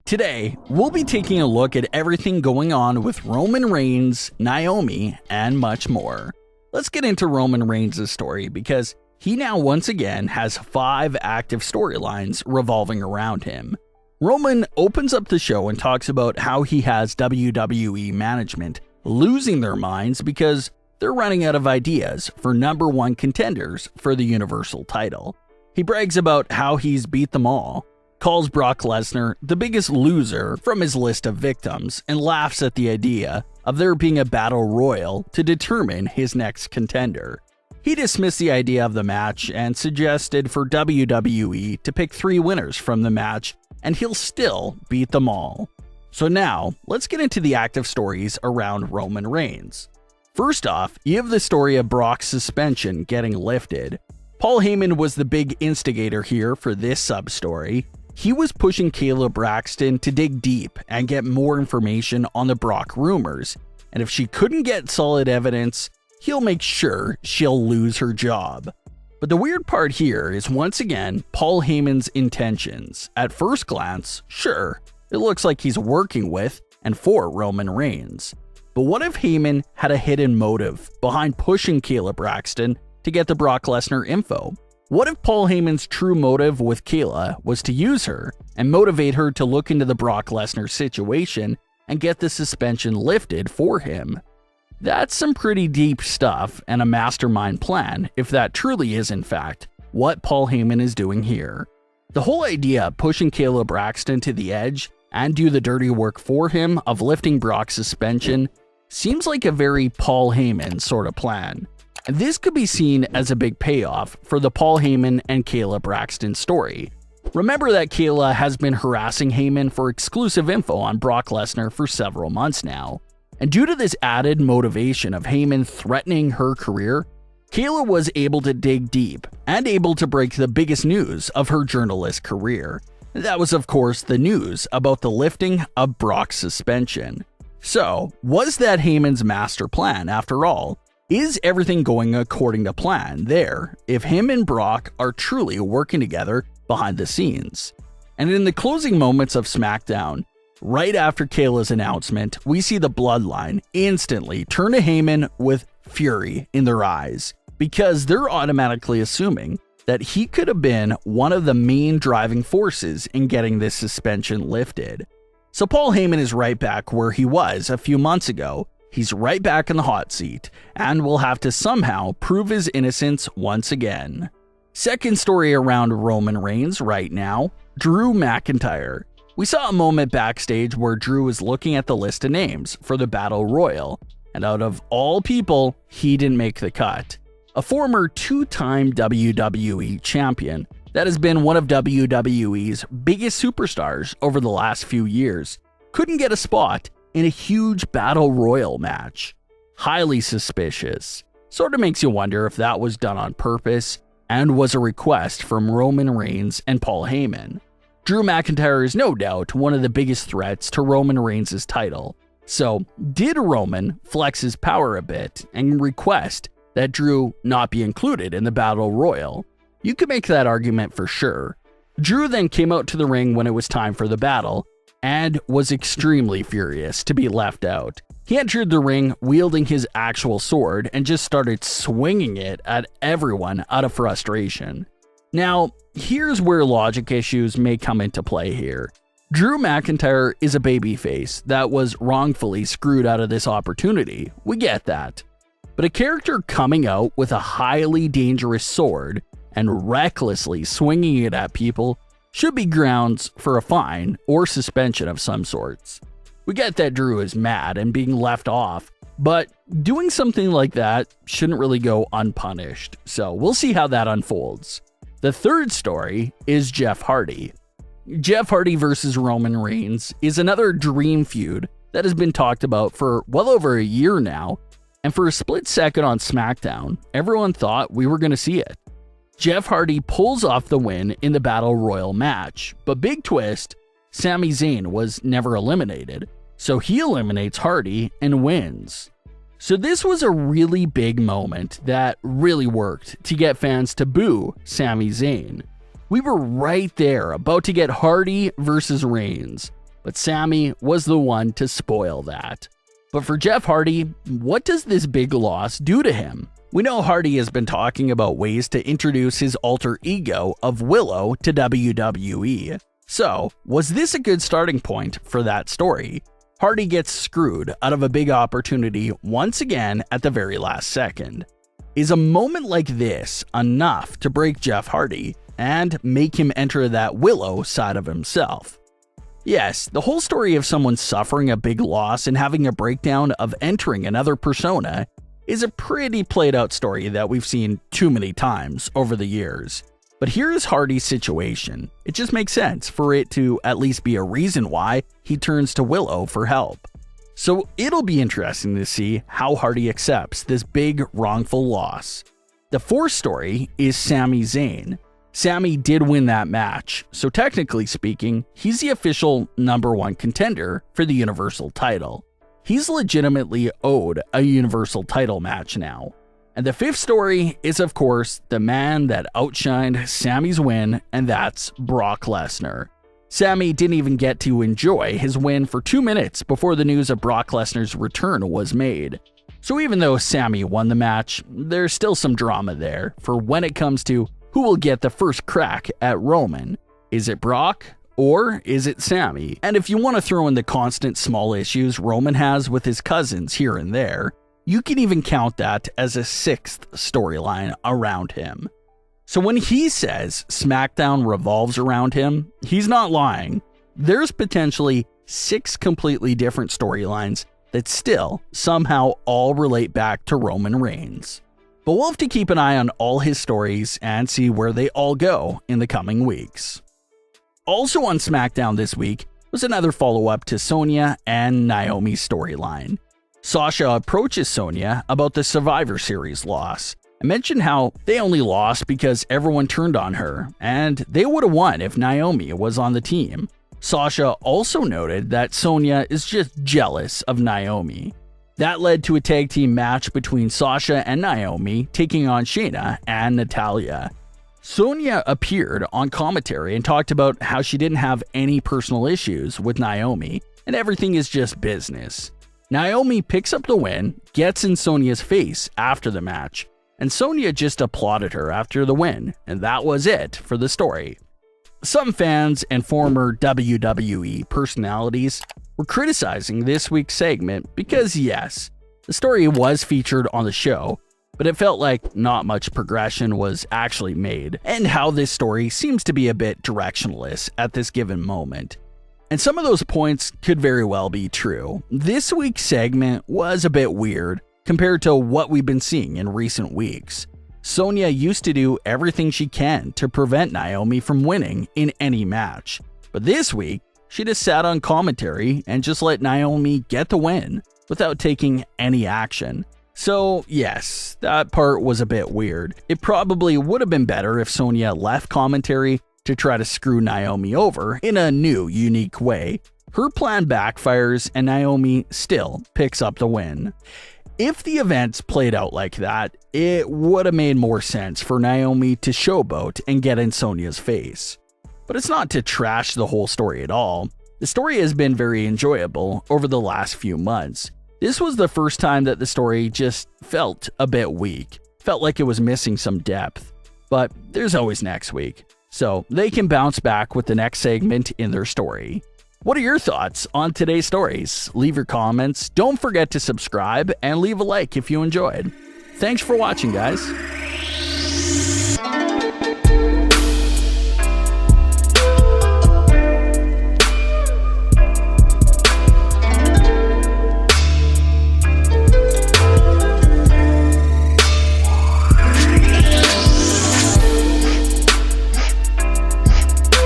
Today, we'll be taking a look at everything going on with Roman Reigns, Naomi, and much more. Let's get into Roman Reigns' story because he now once again has 5 active storylines revolving around him. Roman opens up the show and talks about how he has WWE management losing their minds because they're running out of ideas for #1 contenders for the Universal title. He brags about how he's beat them all, calls Brock Lesnar the biggest loser from his list of victims, and laughs at the idea of there being a battle royal to determine his next contender. He dismissed the idea of the match and suggested for WWE to pick 3 winners from the match, and he'll still beat them all. So now, let's get into the active stories around Roman Reigns. First off, you have the story of Brock's suspension getting lifted. Paul Heyman was the big instigator here for this sub-story. He was pushing Kayla Braxton to dig deep and get more information on the Brock rumors, and if she couldn't get solid evidence, he'll make sure she'll lose her job. But the weird part here is once again Paul Heyman's intentions. At first glance, sure, it looks like he's working with and for Roman Reigns. But what if Heyman had a hidden motive behind pushing Kayla Braxton to get the Brock Lesnar info? What if Paul Heyman's true motive with Kayla was to use her and motivate her to look into the Brock Lesnar situation and get the suspension lifted for him? That's some pretty deep stuff and a mastermind plan if that truly is in fact what Paul Heyman is doing here. The whole idea of pushing Kayla Braxton to the edge and do the dirty work for him of lifting Brock's suspension seems like a very Paul Heyman sort of plan. And this could be seen as a big payoff for the Paul Heyman and Kayla Braxton story. Remember that Kayla has been harassing Heyman for exclusive info on Brock Lesnar for several months now. And due to this added motivation of Heyman threatening her career, Kayla was able to dig deep and able to break the biggest news of her journalist career. That was, of course, the news about the lifting of Brock's suspension. So, was that Heyman's master plan after all? Is everything going according to plan there if him and Brock are truly working together behind the scenes? And in the closing moments of SmackDown, right after Kayla's announcement, we see the Bloodline instantly turn to Heyman with fury in their eyes because they're automatically assuming that he could have been one of the main driving forces in getting this suspension lifted. So Paul Heyman is right back where he was a few months ago. He's right back in the hot seat and will have to somehow prove his innocence once again. Second story around Roman Reigns right now, Drew McIntyre. We saw a moment backstage where Drew was looking at the list of names for the Battle Royal, and out of all people, he didn't make the cut. A former 2-time WWE champion that has been one of WWE's biggest superstars over the last few years couldn't get a spot in a huge Battle Royal match. Highly suspicious. Sort of makes you wonder if that was done on purpose and was a request from Roman Reigns and Paul Heyman. Drew McIntyre is no doubt one of the biggest threats to Roman Reigns' title. So, did Roman flex his power a bit and request that Drew not be included in the Battle Royal? You could make that argument for sure. Drew then came out to the ring when it was time for the battle and was extremely furious to be left out. He entered the ring wielding his actual sword and just started swinging it at everyone out of frustration. Now, here's where logic issues may come into play here. Drew McIntyre is a babyface that was wrongfully screwed out of this opportunity. We get that. But a character coming out with a highly dangerous sword and recklessly swinging it at people should be grounds for a fine or suspension of some sorts. We get that Drew is mad and being left off, but doing something like that shouldn't really go unpunished, so we'll see how that unfolds. The third story is Jeff Hardy. Jeff Hardy versus Roman Reigns is another dream feud that has been talked about for well over a year now, and for a split second on SmackDown, everyone thought we were going to see it. Jeff Hardy pulls off the win in the Battle Royal match, but big twist, Sami Zayn was never eliminated, so he eliminates Hardy and wins. So this was a really big moment that really worked to get fans to boo Sami Zayn. We were right there about to get Hardy versus Reigns, but Sami was the one to spoil that. But for Jeff Hardy, what does this big loss do to him? We know Hardy has been talking about ways to introduce his alter ego of Willow to WWE. So, was this a good starting point for that story? Hardy gets screwed out of a big opportunity once again at the very last second. Is a moment like this enough to break Jeff Hardy and make him enter that Willow side of himself? Yes, the whole story of someone suffering a big loss and having a breakdown of entering another persona is a pretty played out story that we've seen too many times over the years. But here's Hardy's situation. It just makes sense for it to at least be a reason why he turns to Willow for help. So it'll be interesting to see how Hardy accepts this big wrongful loss. The fourth story is Sami Zayn. Sami did win that match, so technically speaking, he's the official #1 contender for the Universal title. He's legitimately owed a Universal title match now. And the fifth story is, of course, the man that outshined Sami's win, and that's Brock Lesnar. Sami didn't even get to enjoy his win for 2 minutes before the news of Brock Lesnar's return was made. So even though Sami won the match, there's still some drama there for when it comes to who will get the first crack at Roman. Is it Brock or is it Sami? And if you want to throw in the constant small issues Roman has with his cousins here and there, you can even count that as a sixth storyline around him. So when he says SmackDown revolves around him, he's not lying. There's potentially 6 completely different storylines that still somehow all relate back to Roman Reigns. But we'll have to keep an eye on all his stories and see where they all go in the coming weeks. Also on SmackDown this week was another follow-up to Sonya and Naomi's storyline. Sasha approaches Sonya about the Survivor Series loss and mentioned how they only lost because everyone turned on her, and they would have won if Naomi was on the team. Sasha also noted that Sonya is just jealous of Naomi. That led to a tag team match between Sasha and Naomi taking on Shayna and Natalya. Sonya appeared on commentary and talked about how she didn't have any personal issues with Naomi and everything is just business. Naomi picks up the win, gets in Sonya's face after the match, and Sonya just applauded her after the win, and that was it for the story. Some fans and former WWE personalities were criticizing this week's segment because yes, the story was featured on the show, but it felt like not much progression was actually made, and how this story seems to be a bit directionless at this given moment. And some of those points could very well be true. This week's segment was a bit weird compared to what we've been seeing in recent weeks. Sonya used to do everything she can to prevent Naomi from winning in any match, but this week, she just sat on commentary and just let Naomi get the win without taking any action. So yes, that part was a bit weird. It probably would have been better if Sonya left commentary to try to screw Naomi over in a new, unique way. Her plan backfires and Naomi still picks up the win. If the events played out like that, it would have made more sense for Naomi to showboat and get in Sonya's face. But it's not to trash the whole story at all. The story has been very enjoyable over the last few months. This was the first time that the story just felt a bit weak. Felt like it was missing some depth. But there's always next week, so they can bounce back with the next segment in their story. What are your thoughts on today's stories? Leave your comments. Don't forget to subscribe and leave a like if you enjoyed. Thanks for watching, guys.